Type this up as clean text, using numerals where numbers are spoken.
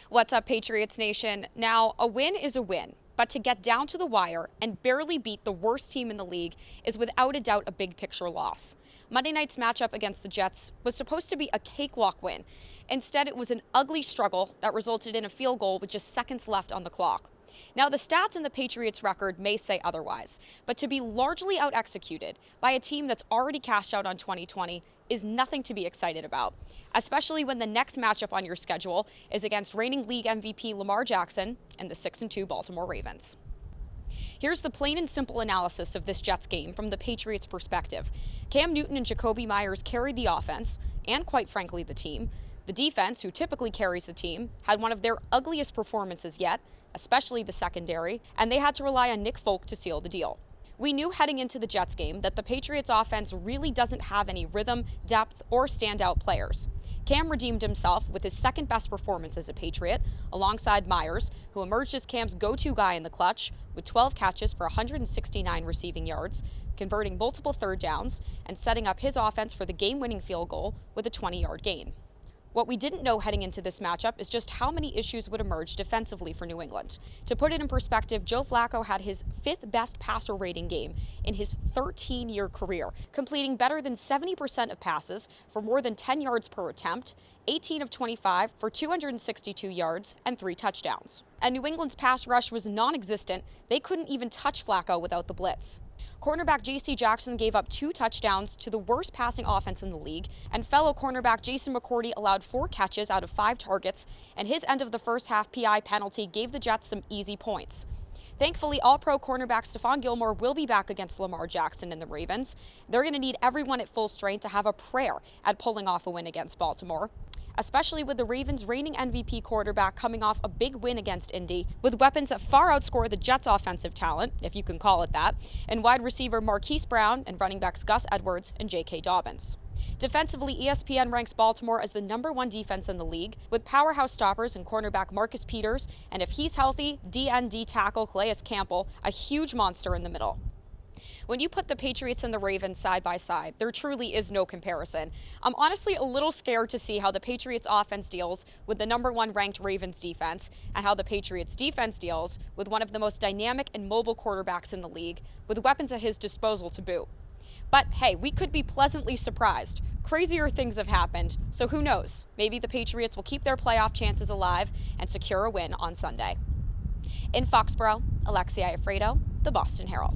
What's up, Patriots Nation? Now, a win is a win, but to get down to the wire and barely beat the worst team in the league is without a doubt a big picture loss. Monday night's matchup against the Jets was supposed to be a cakewalk win. Instead, it was an ugly struggle that resulted in a field goal with just seconds left on the clock. Now, the stats in the Patriots' record may say otherwise, but to be largely out-executed by a team that's already cashed out on 2020 is nothing to be excited about, especially when the next matchup on your schedule is against reigning league MVP Lamar Jackson and the 6-2 Baltimore Ravens. Here's the plain and simple analysis of this Jets game from the Patriots' perspective. Cam Newton and Jacoby Myers carried the offense, and quite frankly the team. The defense, who typically carries the team, had one of their ugliest performances yet, especially the secondary, and they had to rely on Nick Folk to seal the deal. We knew heading into the Jets game that the Patriots offense really doesn't have any rhythm, depth, or standout players. Cam redeemed himself with his second best performance as a Patriot, alongside Myers, who emerged as Cam's go-to guy in the clutch with 12 catches for 169 receiving yards, converting multiple third downs, and setting up his offense for the game-winning field goal with a 20-yard gain. What we didn't know heading into this matchup is just how many issues would emerge defensively for New England. To put it in perspective, Joe Flacco had his 5th best passer rating game in his 13-year career, completing better than 70% of passes for more than 10 yards per attempt, 18 of 25 for 262 yards and 3 touchdowns. And New England's pass rush was non-existent. They couldn't even touch Flacco without the blitz. Cornerback J.C. Jackson gave up 2 touchdowns to the worst passing offense in the league, and fellow cornerback Jason McCourty allowed 4 catches out of 5 targets, and his end of the first half PI penalty gave the Jets some easy points. Thankfully, All-Pro cornerback Stephon Gilmore will be back against Lamar Jackson and the Ravens. They're going to need everyone at full strength to have a prayer at pulling off a win against Baltimore, especially with the Ravens' reigning MVP quarterback coming off a big win against Indy, with weapons that far outscore the Jets' offensive talent, if you can call it that, and wide receiver Marquise Brown and running backs Gus Edwards and J.K. Dobbins. Defensively, ESPN ranks Baltimore as the #1 defense in the league, with powerhouse stoppers and cornerback Marcus Peters, and if he's healthy, DND tackle Calais Campbell, a huge monster in the middle. When you put the Patriots and the Ravens side by side, there truly is no comparison. I'm honestly a little scared to see how the Patriots offense deals with the #1 ranked Ravens defense, and how the Patriots defense deals with one of the most dynamic and mobile quarterbacks in the league, with weapons at his disposal to boot. But hey, we could be pleasantly surprised. Crazier things have happened, so who knows? Maybe the Patriots will keep their playoff chances alive and secure a win on Sunday. In Foxborough, Alexi Iafrato, the Boston Herald.